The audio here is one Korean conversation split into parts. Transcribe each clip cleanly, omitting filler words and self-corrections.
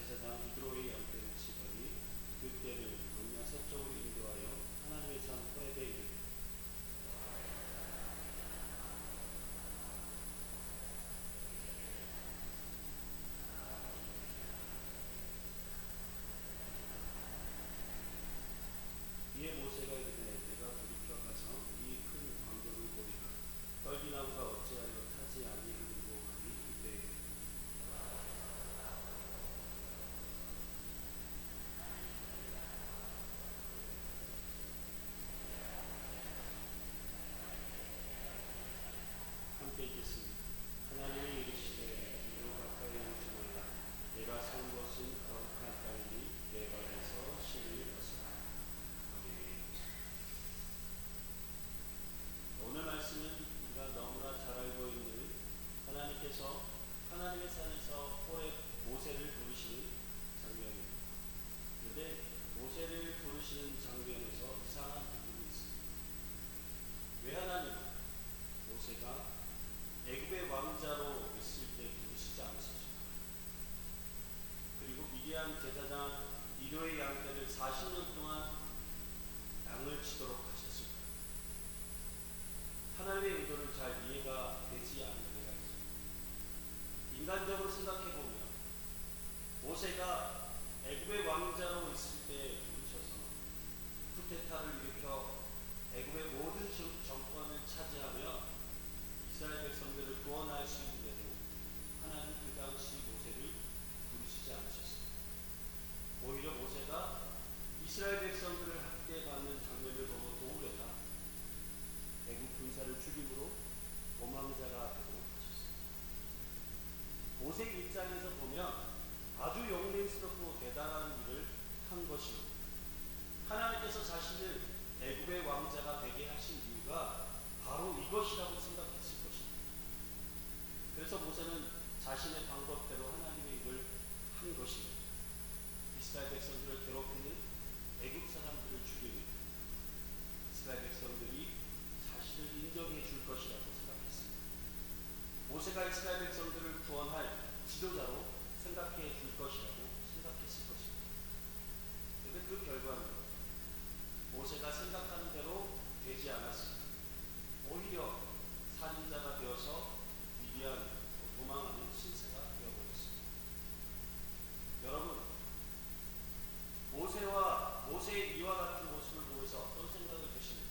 제사장 이드로의 양떼를 치더니 그 떼를 광야 서쪽으로 인도하여 하나님의 산 호렙에 이르되 이에 모세가 이르되 내가 돌이켜 가서 이 큰 광경을 보리라. 떨기나무가 어찌하여 타지 아니하는고 하니 이때에 함께 있겠습니다. 하나님이 이르시되 이로 가까이 오지 말라. 내가 산 것은 거룩한 땅이니 내 발에서 신을 벗으라. 아멘. 오늘 말씀은 우리가 너무나 잘 알고 있는 하나님께서 하나님의 산에서 호렙 모세를 부르시는 장면입니다. 그런데 모세를 부르시는 장면에서 이상한 부분이 있습니다. 왜 하나님은 모세가 애굽의 왕자로 있을 때 부르시지 않으셨을까? 그리고 미디안 제사장 이로의 양떼를 40년 동안 양을 치도록 하셨을까? 하나님의 의도를 잘 이해가 되지 않는 때가 있습니다. 인간적으로 생각해보면 모세가 애굽의 왕자로 있을 때 부르셔서 쿠데타를 일으켜 애굽의 모든 정권을 차지하며 이스라엘 백성들을 구원할 수 있는데도 하나님 그 당시 모세를 부르시지 않으셨습니다. 오히려 모세가 이스라엘 백성들을 학대받는 장면을 보고 도우려다 애굽 군사를 죽임으로 도망자가 되도록 하셨습니다. 모세의 입장에서 보면 아주 영맹스럽고 대단한 일을 한 것입니다. 하나님께서 자신을 애굽의 왕자가 되게 하신 이유가 바로 이것이라고 생각했을 것입니다. 그래서 모세는 자신의 방법대로 하나님의 일을 한 것입니다. 이스라엘 백성들을 괴롭히는 애굽 사람들을 죽이는 이스라엘 백성들이 자신을 인정해 줄 것이라고 생각했습니다. 모세가 이스라엘 백성들을 구원할 지도자로 생각해 줄 것이라고 생각했을 것입니다. 그런데 그 결과는 모세가 생각하는 대로 되지 않았습니다. 오히려 살인자가 되어서 미디안 도망하는 신세가 되어버렸습니다. 여러분, 모세의 이와 같은 모습을 보면서 어떤 생각을 드십니까?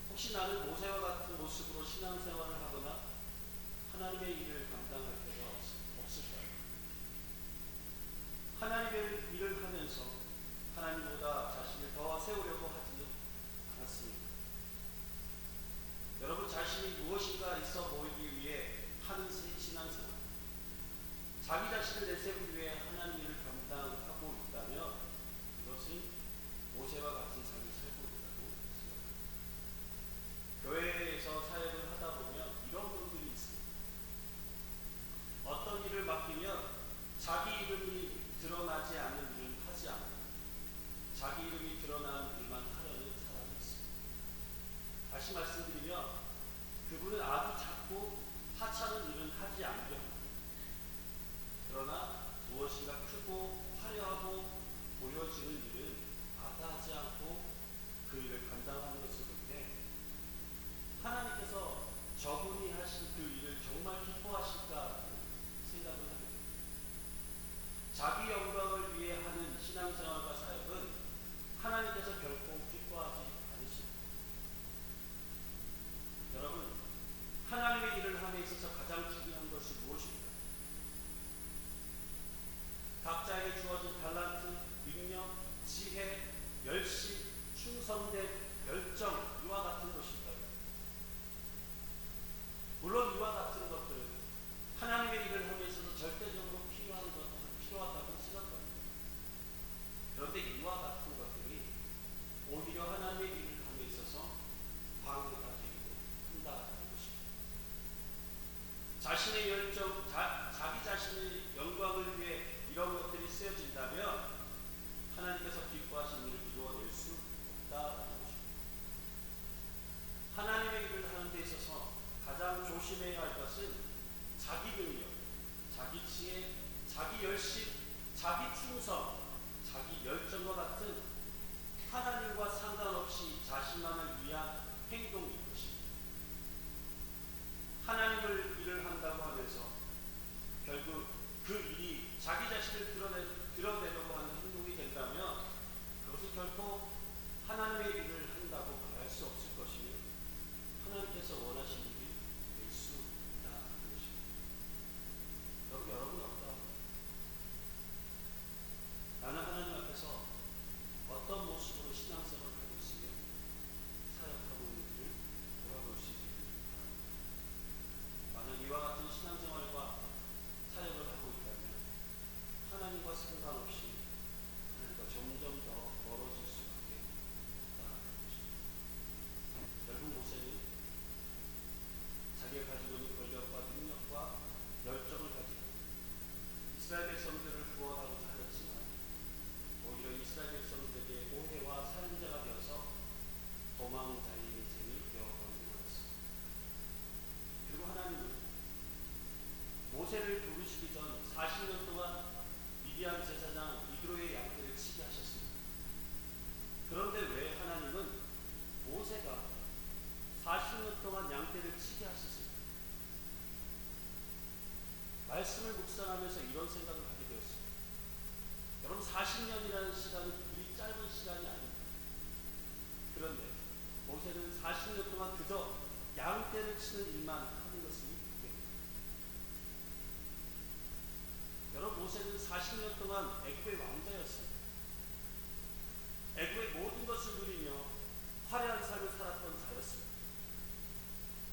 혹시 나는 모세와 같은 모습으로 신앙생활을 하거나 하나님의 일을 감당할 때가 없을까요? 하나님의 일을 하면서 하나님보다 자신을 더 세우려고 하지는 않았습니다. 여러분 자신이 무엇인가 있어 보이기 위해 하는 신앙생활, 자기 자신을 내세우기 위해 하나님 일을 감당하고 있다면 이것은 모세와 같은 삶을 살고 있다고 생각합니다. 교회에서 사역을 하다 보면 이런 분들이 있습니다. 어떤 일을 맡기면 자기 이름이 드러나지 않는 일을 하지 않고 자기 이름이 드러나는 일만 하려는 사람이 있습니다. 다시 말씀드리면 그분은 아주 작고 하찮은 일은 하지 않으려 합니다. 그러나 무엇인가 크고 화려하고 보여지는 일은 마다하지 않고 그 일을 감당하는 것을 볼 때 하나님께서 저분이 하신 그 일을 정말 기뻐하실까라는 생각을 하게 됩니다. 자기 영광을 위해 하는 신앙생활과 사역은 하나님께서 결코 기뻐하지 않으십니다. 여러분, 하나님의 일을 함에 있어서 가장 중요한 것이 무엇입니까? 각자에게 주어진 달란트, 능력, 지혜, 열심, 충성됨, 열정 이와 같은 것일까요? 물론 이와 같은 것들은 하나님의 일을 함에 있어서 절대적으로 필요하다고 생각합니다. 그런데 이와 같은 것들이 오히려 하나님의 일을 함에 있어서 방해가 되기도 한다는 것입니다. 자신의 열정, 자기 자신의 영광을 위해 이런 것들이 쓰여진다면 하나님께서 기뻐하신 일을 이루어낼 수 없다는 것입니다. 하나님의 일을 하는 데 있어서 가장 조심해야 할 것은 자기 능력, 자기 지혜, 자기 열심, 자기 충성, 자기 열정과 같은 하나님과 상관없이 자신만을 위한 행동일 것입니다. 하나님을 일을 한다고 하면서 결국 그 일이 자기 자신을 드러내려고 하는 행동이 된다면 그것은 결코 하나님의 일을 한다고 말할 수 없을 것이며 하나님께서 원하신 일이 될 수 있다는 것입니다. 여러분 어떠합니까? 나는 하나님 앞에서 어떤 모습으로 신앙생활을 하고 있으며 사역하고 있는지를 돌아볼 수 있기를 바랍니다. 만약 이와 같은 신앙생활과 사역을 하고 있다면 하나님과 상관없이 하나님과 점점 더 멀어질 수밖에 없다는 것입니다. 결국 모세는 자기가 가지고 있는 권력과 능력과 열정을 가지고 이스라엘 백성들을 구원하고자 하였지만 오히려 이스라엘 백성들에게 오해와 살인자가 되어서 도망자의 인생이 되어버리게 되었습니다. 그리고 하나님은 모세를 부르시기 전 40년 동안 미디안 제사장 이드로의 양떼를 치게 하셨습니다. 그런데 왜 하나님은 모세가 40년 동안 양떼를 치게 하셨습니까? 말씀을 묵상하면서 이런 생각을 하게 되었습니다. 여러분 40년이라는 시간은 그리 짧은 시간이 아닙니다. 그런데 모세는 40년 동안 그저 양떼를 치는 일만 하는 것이 됩니다. 여러분 모세는 40년 동안 애굽의 왕자였습니다. 애굽의 모든 것을 누리며 화려한 삶을 살았던 자였습니다.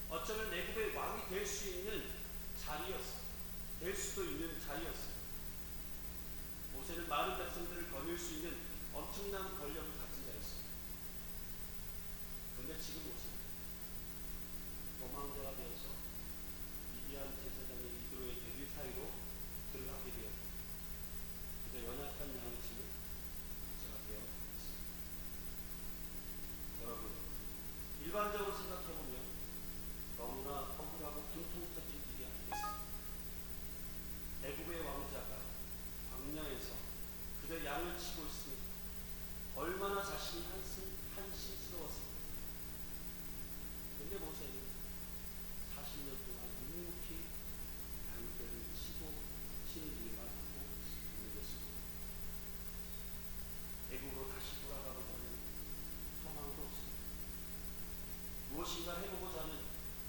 어쩌면 애굽의 왕이 될 수 있는 자리였습니다. 될 수도 있는 자리였습니다. 모세는 많은 백성들을 거닐 수 있는 엄청난 권력을 가진 자였습니다. 그런데 지금 모세는 도망자가 되어서 미디안 제사장의 이드로의 대리 사이로 들어가게 되었고 그저 연약한 양을 치는 목자가 되어 있습니다. 여러분 일반적으로 생각해보면 너무나 억울하고 분통 터진 일이 아니겠습니까? 애굽의 왕자가 광야에서 그저 양을 치고 있으니 얼마나 자신이 한심스러웠습니까? 그런데 모세는 40년 동안 묵묵히 양떼를 치는 일만 하고 있는 것입니다. 애굽으로 다시 돌아가고자 하는 소망도 없습니다. 무엇인가 해보고자 하는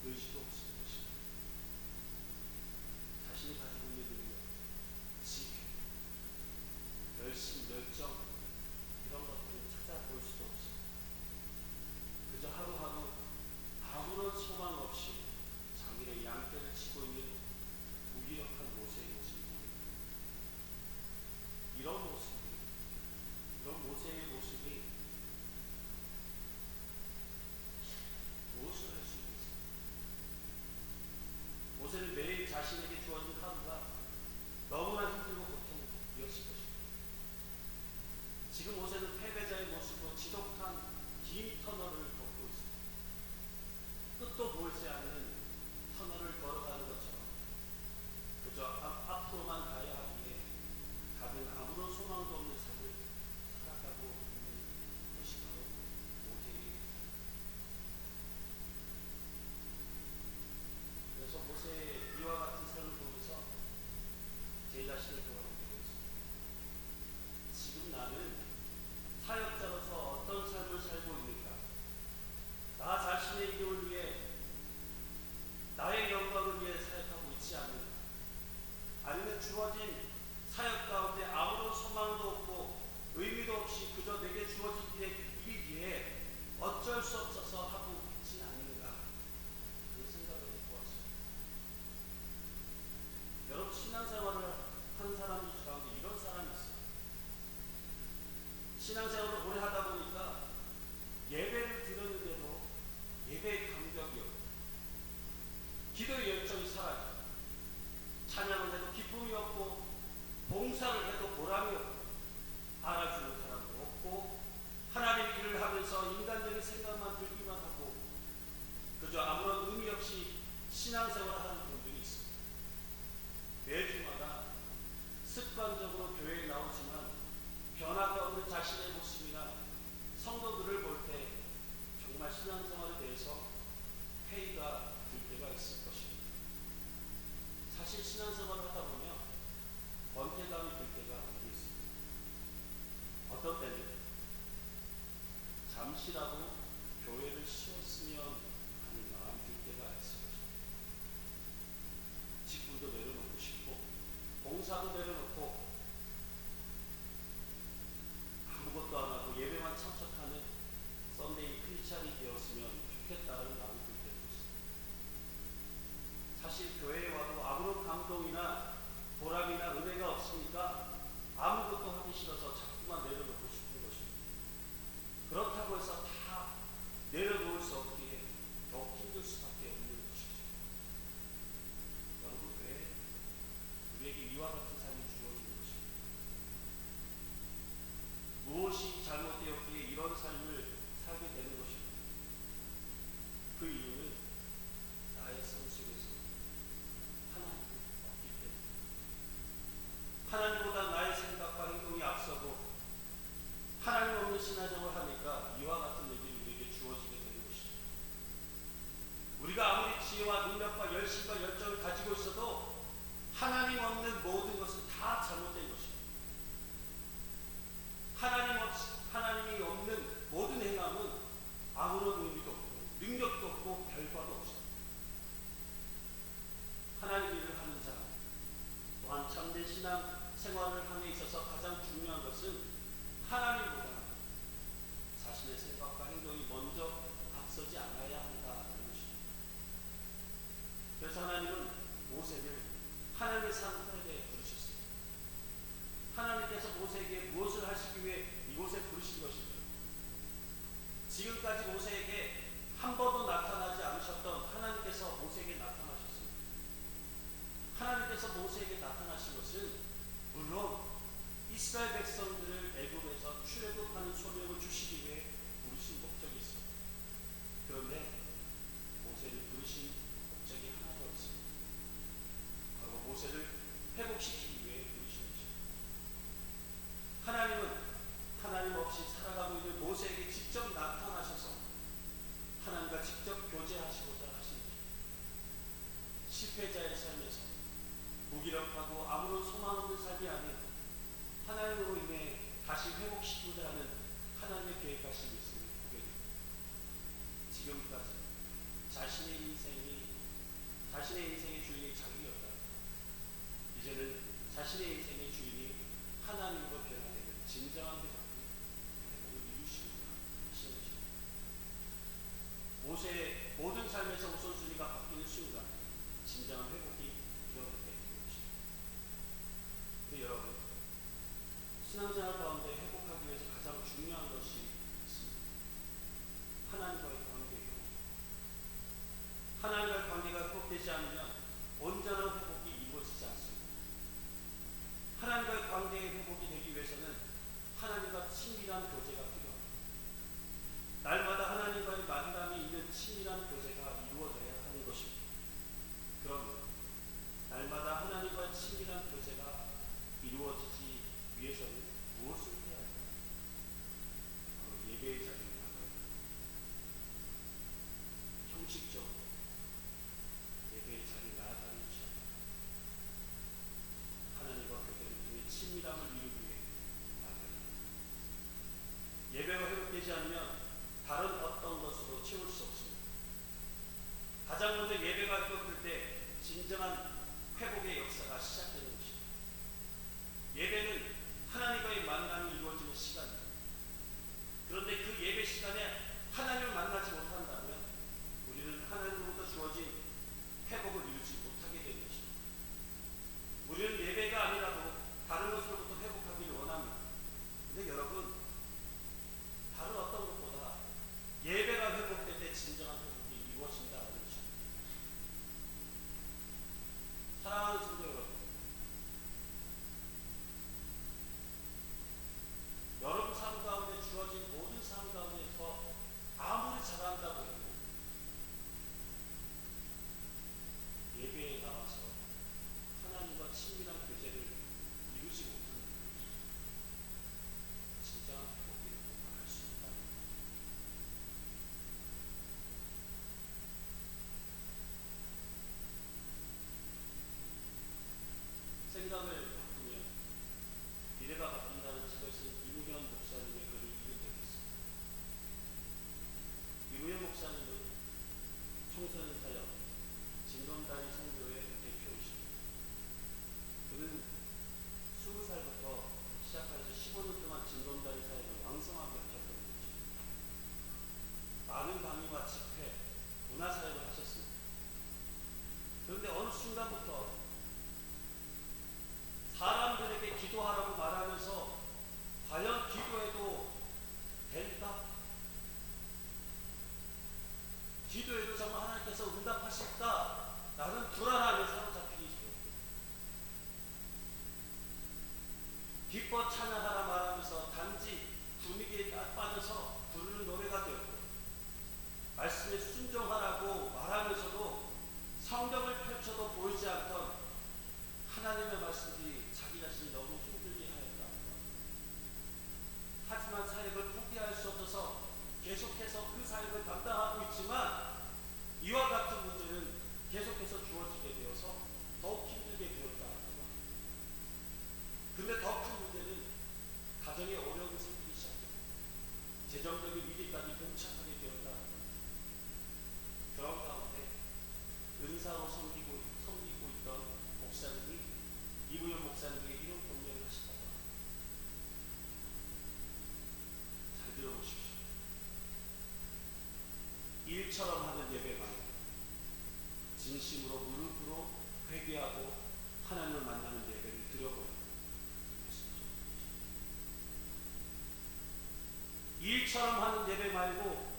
의지도 없을 것입니다. 자신이 가지고 있는 능력, 지혜, 열심, 열정 이런 것들을 찾아볼 수도 없습니다. 그저 하루하루 아무런 소망 없이 장인의 양떼를 치고 있는 무기력한 모세의 모습이 보입니다. 이런 모세의 모습이 무엇을 할 수 있겠습니까? 모세는 매일 자신에게 주어진 하루가 너무나 힘들고 고통이었을 것입니다. 지금 모세는 패배자의 모습으로 지독한 긴 터널을 걷고 있습니다. 끝도 보이지 않는 터널을 걸어가는 것처럼 그저 앞으로만 가야 하기에 다른 아무런 소망도 없는 삶을 살아가고 있는 것이 바로 모세의 삶입니다. 그래서 모세의 이와 같은 삶을 보면서 제 자신을 돌아보게 되었습니다. 지금 나는 사역자로서 어떤 삶을 살고 있는가? 나 자신의 이름을 위해 나의 영광을 위해 사역하고 있지 않는가? 아니면 주어진 사역 가운데 아무런 소망도 없고 의미도 없이 그저 내게 주어진 일이 위해 어쩔 수 없어서 하고 있지 않는가? 그 생각을 해보았습니다. 여러분 신앙생활을 한 사람 가운데 이런 사람이 있어요. 신앙생활을 오래 하다 보니까 예배를 드렸는데도 예배의 감격이 없고 기도의 열정이 사라져요. 찬양을 해도 기쁨이 없고 봉사를 해도 보람이 없고 알아주는 사람도 없고 하나님의 일을 하면서 인간적인 생각만 들기만 하고 그저 아무런 의미 없이 신앙생활을 하는 분들이 있습니다. 매주마다 습관적으로 교회에 나오지만 변화가 없는 자신의 모습이나 성도들을 볼 때 정말 신앙생활에 대해서 회의가 들 때가 있을 것입니다. 사실 신앙생활을 하다 보면 번개감이 들 때가 많이 있습니다. 어떤 때는 잠시라도 교회를 쉬었으면 하는 마음이 들 때가 있을 것입니다. 직분도 내려놓고 싶고 봉사도 내려놓고 아무것도 안 하고 예배만 참석하는 썬데이 크리스찬이 되었으면 좋겠다는 마음이 들 때도 있습니다. 사실 교회에 와도 아무런 감동이나 보람이나 은혜가 없으니까 아무것도 하기 싫어서 자꾸만 내려놓고 싶은 것입니다. 그렇다고 해서 다 내려놓을 수 없기에 더 힘들 수밖에 없는 것이죠. 여러분, 왜 우리에게 이와 같은 삶이 주어지는 것입니다. 무엇이 잘못되었기에 이런 삶을 살게 되는 것입니다. 그 이유는 나의 삶 속에서 하나님을 없기 때문에, 하나님보다 나의 생각과 행동이 앞서고 하나님 없는 신앙생활을 하니까 이와 같은 일이 우리에게 주어지게 되는 것입니다. 우리가 아무리 지혜와 능력과 열심과 열정을 가지고 있어도 하나님 없는 모든 것은 다 잘못된 것입니다. 하나님이 없는 모든 행함은 아무런 의미도 없고 능력도 없고 결과도 없습니다. 하나님 일을 하는 자, 또한 참된 신앙 생활을 함에 있어서 가장 중요한 것은 하나님보다 자신의 생각과 행동이 먼저 앞서지 않아야 한다는 것입니다. 그래서 하나님은 모세를 하나님의 산터에 대해 부르셨습니다. 하나님께서 모세에게 무엇을 하시기 위해 이곳에 부르신 것입니다. 지금까지 모세에게 한 번도 나타나지 않으셨던 하나님께서 모세에게 나타나셨습니다. 하나님께서 모세에게 나타나신 것은 물론 이스라엘 백성들을 애굽에서 출애굽하는 소명을 주시기 위해 부르신 목적이 있습니다. 그런데 모세를 부르신 목적이 하나 더 있습니다. 바로 모세를 회복시키기 위해 부르신 것입니다. 하나님은 하나님 없이 살아가고 있는 모세에게 직접 나타나셔서 하나님과 직접 교제하시고자 하신 것입니다. 실패자의 삶에서 무기력하고 아무런 소망 없는 삶이 아닌 하나님으로 인해 다시 회복시키고자 하는 하나님의 계획하신 것을 보게 됩니다. 지금까지 자신의 인생의 주인이 자기였다. 이제는 자신의 인생의 주인이 하나님으로 변화되는 진정한 회복을 이루시고자 하신 것입니다. 모세의 모든 삶에서 우선순위가 바뀌는 순간 진정한 회복이 이뤄내게 되는 것입니다. 근데 여러분, 신앙생활 가운데 회복하기 위해서 가장 중요한 것이 있습니다. 하나님과의 관계 회복. 하나님과의 관계가 회복되지 않으면 온전한 회복이 이루어지지 않습니다. 하나님과의 관계의 회복이 되기 위해서는 하나님과 친밀한 교제가 필요합니다. 날마다 하나님과의 만남이 있는 친밀한 교제가 이루어져야 하는 것입니다. 그럼 날마다 하나님과의 친밀한 교제가 이루어지기 위해서는 무엇을 해야 할까요? 바로 예배의 자리에 나가야 합니다. 형식적으로 예배의 자리에 나아가는 것이 아닙니다. 하나님과 교제를 통해 친밀함을 이루기 위해 나아가야 합니다. 예배가 회복되지 않으면 다른 어떤 것으로 채울 수 없습니다. 가장 먼저 예배가 회복될 때 진정한 회복의 역사가 시작되는 것입니다. 예배는 하나님과 진검다리 성교의 대표이십니다. 그는 20살부터 시작해서 15년 동안 진검다리 사역을 왕성하게 하셨던 거죠. 많은 강의와 집회, 문화사역을 하셨습니다. 그런데 어느 순간부터 사람들에게 기도하라고 말하면서 과연 기도해도 될까? 기도해도 정말 하나님께서 응답하실까? 라는 불안함에 사로잡히기 시작합니다. 기뻐 찬양하라 말하면서 단지 분위기에 빠져서 부르는 노래가 되었고, 말씀에 순종하라고 말하면서도 성경을 펼쳐도 보이지 않던 하나님의 말씀이 자기 자신이 너무 힘들게 하였다. 하지만 사역을 포기할 수 없어서 계속해서 그 사역을 감당하고 있지만 이와 같은 문제는 계속해서 주어지게 되어서 더욱 힘들게 되었다. 근데 더 큰 문제는 가정에 어려움이 생기기 시작했다. 재정적인 위기까지 봉착하게 되었다. 그런 가운데 은사로 섬기고 있던 목사님이 이무현 목사님에게 이런 권면을 하시다가, 잘 들어보십시오. 일처럼 하는 예배 말고 진심으로 무릎으로 회개하고 하나님을 만나는 예배를 드려보라고 했습니다. 일처럼 하는 예배 말고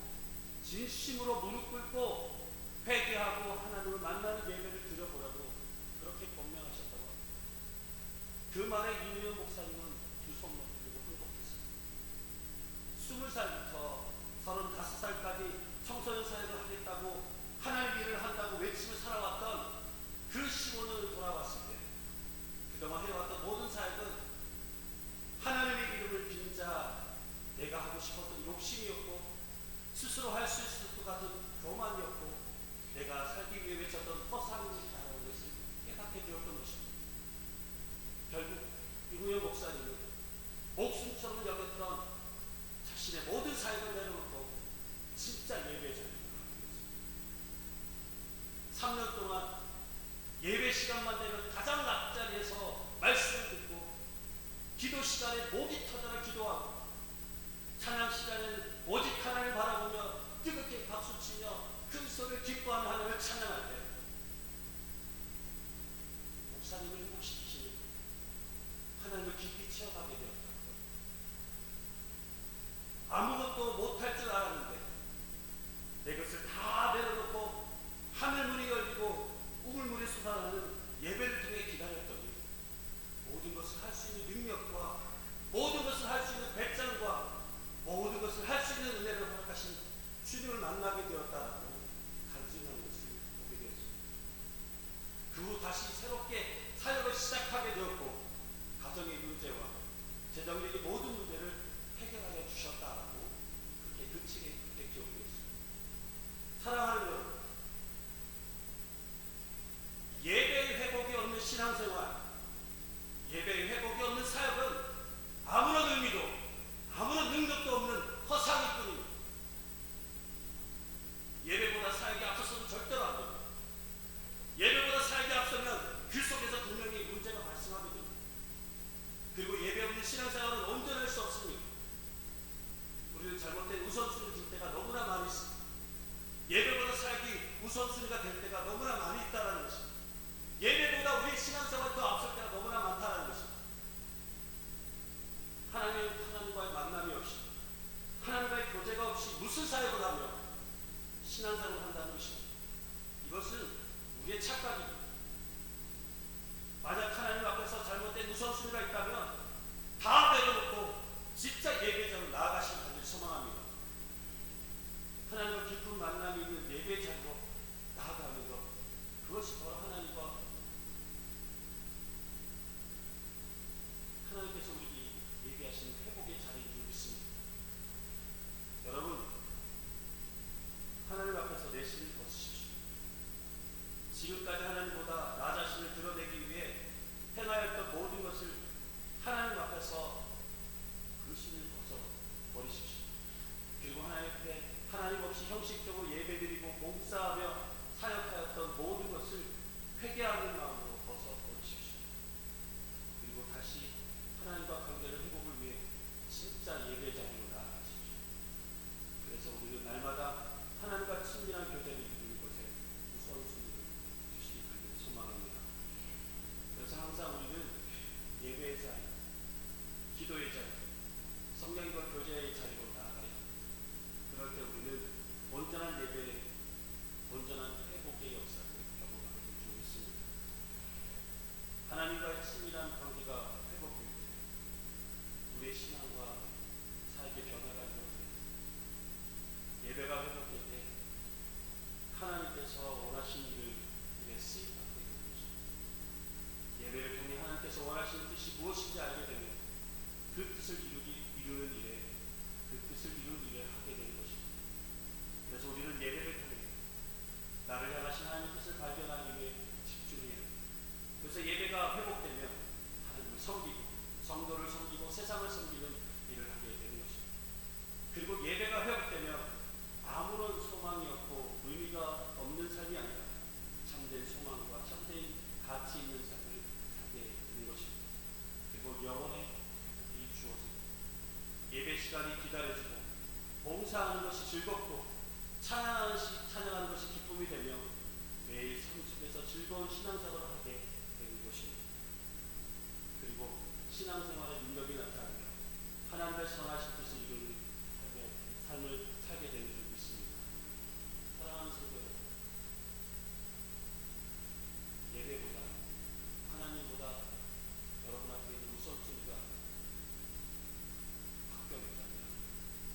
진심으로 무릎 꿇고 회개하고 하나님을 만나는 예배를 드려보라고 그렇게 권면하셨다고 합니다. 그 말에 이무현 목사님은 두 손 높이 들고 행복했습니다. 20살부터 35살까지 청소년 사역을 하겠다고 하나님 일을 한다고 외치며 살아왔던 그 15년을 돌아봤을 때 그동안 해왔던 모든 사역은 하나님의 이름을 빈자 내가 하고 싶었던 욕심이었고, 스스로 할 수 있을 것 같은 교만이었고, 내가 살기 위해 외쳤던 허상이라는 것을 깨닫게 되었던 것입니다. 결국 이무현 목사님은 목숨처럼 여겼던 자신의 모든 사역을 내려놓고 진짜 예배 자리에 들어갔습니다. 3년 동안 예배 시간만 되면 가장 앞자리에서 말씀을 듣고, 기도 시간에 목이 터져라 기도하고, 찬양 시간에는 오직 하나님을 바라보며 뜨겁게 박수치며 큰 소리를 기뻐하는 하나님을 찬양할 때 목사님을 행복시키시는 하나님을 깊이 체험하게 되었다. 아무것도 못할 줄 알았는데 내 것을 다 내려놓고 하늘문이 열리고 우물물이 쏟아나는 예배를 통해 기다렸더니 모든 것을 할 수 있는 능력과 모든 것을 할 수 있는 배짱과 모든 것을 할 수 있는 은혜를 허락하신 주님을 만나게 되었다라고 간증하는 것을 보게 되었습니다. 그 후 다시 새롭게 사역을 시작하게 되었고, 가정의 문제와 재정적인 모든 문제를 해결하여 주셨다라고 그렇게 그치게 그렇게 기억되었습니다. 사랑하는 여러분, 예배의 회복이 없는 신앙생활, 예배의 회복이 없는 사역은 아무런 의미도 아무런 능력도 없는 허상일 뿐입니다. 예배보다 사역이 앞서서는 절대로 안 됩니다. 예배보다 사역이 앞서면 그 속에서 분명히 문제가 발생하게 됩니다. 그리고 예배 없는 신앙생활은 온전할 수 없습니다. 우리는 잘못된 우선순위를 줄 때가 너무나 많이 있습니다. 예배보다 사역이 우선순위가 될 때가 너무나 많이 있다는 것입니다. 예배보다 우리 신앙생활이 더 앞설 때가 너무나 많다는 것입니다. 하나님과의 만남이 없이, 하나님과의 교제가 없이 무슨 사역을 하며 신앙생활을 한다는 것입니다. 이것은 우리의 착각입니다. 만약 하나님 앞에서 잘못된 우선순위가 있다면 다 내려놓고 진짜 예배자로 나아가시는 것을 소망합니다. 하나님과 깊은 만남이 있는 예배자로 나아가는 것, 그것이 바로 하나님께서 우리에게 예비하신 회복의 자리인 줄 믿습니다. 여러분, 하나님 앞에서 내신을 벗으십시오. 지금까지 하나님보다 나 자신을 드러내기 위해 행하였던 모든 것을 하나님 앞에서 그 신을 벗어 버리십시오. 그리고 하나님 앞에 하나님 없이 형식적으로 예배드리고 봉사하며 사역하였던 모든 것을 하나님께서 원하신 일에 쓰임받게 되는 것입니다. 예배를 통해 하나님께서 원하시는 뜻이 무엇인지 알게 되면 그 뜻을 이루는 일에 하게 되는 것입니다. 그래서 우리는 예배를 통해 나를 향하신 하나님의 뜻을 발견하기 위해 집중해야 합니다. 그래서 예배가 회복되면 하나님을 섬기고 성도를 섬기고 세상을 섬기는 일을 하게 되는 것입니다. 그리고 예배가 회복되면 아무런 소망이 없고 의미가 없는 삶이 아니라 참된 소망과 참된 가치 있는 삶을 살게 되는 것입니다. 그리고 영혼의 회복이 주어지고 예배 시간이 기다려지고 봉사하는 것이 즐겁고 찬양하는 것이 기쁨이 되며 매일 삶 속에서 즐거운 신앙생활을 하게 되는 것입니다. 그리고 신앙생활의 능력이 나타나며 하나님의 선하신 뜻을 이루는 삶을 살게 되는 줄 믿습니다. 사랑하는 성도 여러분, 예배보다 하나님보다 여러분 앞에 있는 우선순위가 바뀌어 있다면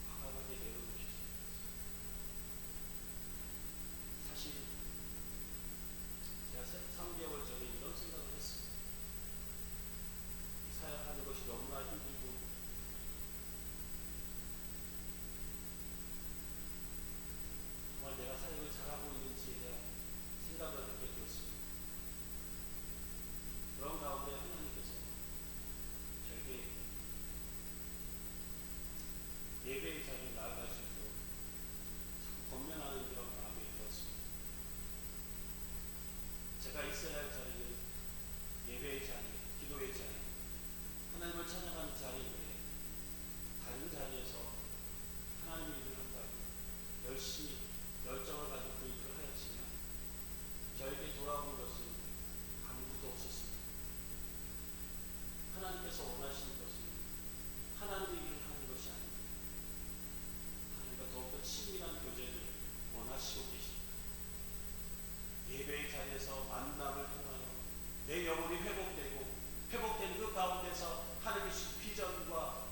과감하게 내려놓으실 수 있습니다. 사실 제가 3개월 전에 이런 생각을 했습니다. 사역하는 것이 너무나 힘들고 정말 내가 사역을 잘하고 있는지에 대한 생각을 하게 되었습니다. 그런 가운데 하나님께서 저에게 예배의 자리에 나아갈 수 있도록 권면하는 그런 마음이 들었습니다. 제가 있어야 할 자리는 예배의 자리, 기도의 자리, 하나님을 찬양하는 자리 외에 다른 자리에서 하나님의 일을 한다고 열심히 열정을 가지고 그 일을 하였지만 저에게 돌아오는 것은 아무것도 없었습니다. 하나님께서 원하시는 것은 하나님의 일을 하는 것이 아닙니다. 하나님과 더욱더 친밀한 교제를 원하시고 계십니다. 예배의 자리에서 만남을 통하여 내 영혼이 회복된 그 가운데서 하나님의 비전과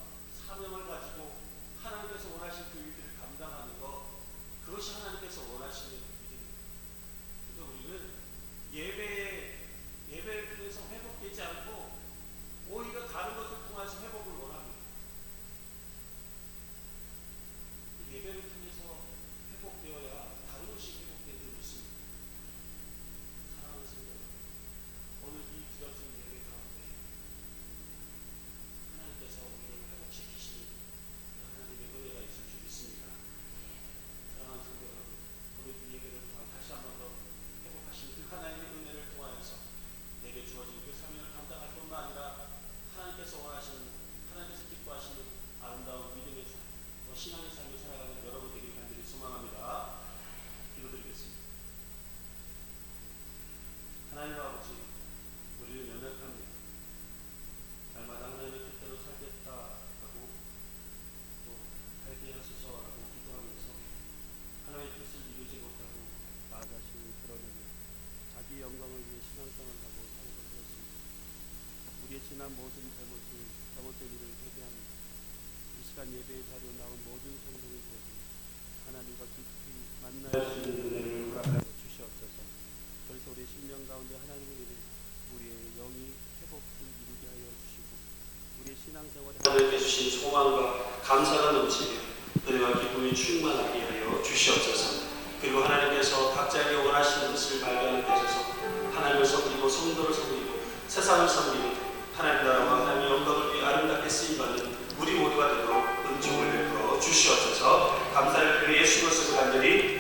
사명을 가지고 하나님께서 원하신 그 일들을 감당하는 것, 그것이 하나님께서 원하시는 일입니다. 그래서 우리는 예배를 통해서 회복되지 않고 오히려 다른 것을 통해서 회복을 원합니다. 예배를 통해서 회복되어야 다른 것이 회복되는 줄 믿습니다. 사랑하는 성도 여러분, 오늘 이 드려진 예배 가운데 하나님께서 우리를 회복시키시는 하나님의 은혜가 있을 줄 믿습니다. 사랑하는 성도 여러분, 오늘 이 예배를 통해 다시 한 번 더 회복하시는 그 하나님의 은혜를 통하여서 내게 주어진 그 사명을 감당할 뿐만 아니라 하나님께서 원하시는, 하나님께서 기뻐하시는 아름다운 믿음의 삶, 신앙의 삶을 살아가는 여러분 되길 간절히 소망합니다. 기도드리겠습니다. 하나님 아버지, 우리는 연약합니다. 날마다 하나님의 뜻대로 살겠다라고 또 살게 하소서라고 기도하면서 하나님의 뜻을 이루지 못하고 나아가시는 그런 자기 영광을 위해 신앙생활을 하고 살고 되었습니다. 우리의 지난 모든 잘못된 일을 회개합니다. 이 시간 예배의 자리로 나온 모든 성도들에게 하나님과 깊이 만날 수 있는 은혜를 허락하여 주시옵소서. 그래서 우리의 심령 가운데 하나님을 위해 우리의 영이 회복을 이루게 하여 주시고 우리의 신앙생활에 하나님께 주신 소망과 감사가 넘치며 은혜와 기쁨이 충만하게 하여 주시옵소서. 그리고 하나님께서 각자에게 원하시는 것을 발견하게 하셔서 하나님을 섬기고 성도를 섬기고 세상을 섬기고 하나님 나라와 하나님의 영광을 위해 아름답게 쓰임받는 우리 모두가 되도록 은총을 베풀어 주시옵소서. 감사를 드리며 예수 그리스도를 간절히